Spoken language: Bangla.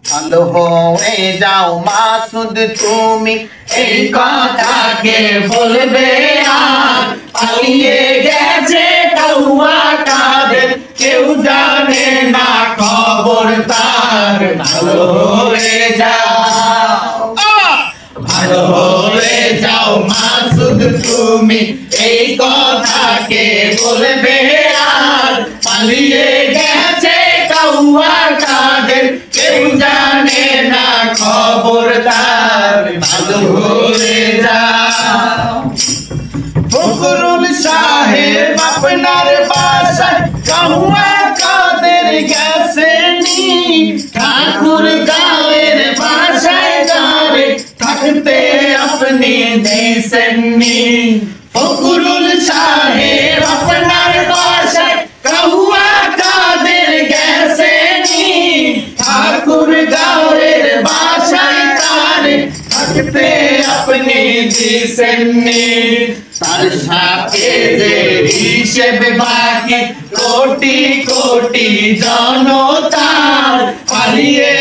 ভালো হয়ে যাও মাসুদ তুমি এই কথাকে বলবে আর পালিয়ে গেছে কাউয়া কাদের কেউ জানে না খবর তার ভালো হয়ে যাও ভালো হয়ে যাও মাসুদ তুমি এই কথাকে বলবে আর পালিয়ে গেছে কাউয়া কাদের কেউ জানে না খবর তার ভালো হয়ে যাও ফখরুল সাহেব আপনার বাসায় কাউয়া কাদের গেছেনি ঠাকুর গাঁয়ের বাসায় যারে থাকতে আপনি দিছেননি ফখরুল সাহেব আপনার বাসায় কাউয়া কাদের গেছেনি ঠাকুর গাঁয়ের বাসায় যারে থাকতে আপনি দিছেননি তার সাথে যে হিসেব বাকি কোটি কোটি জনতার হারিয়ে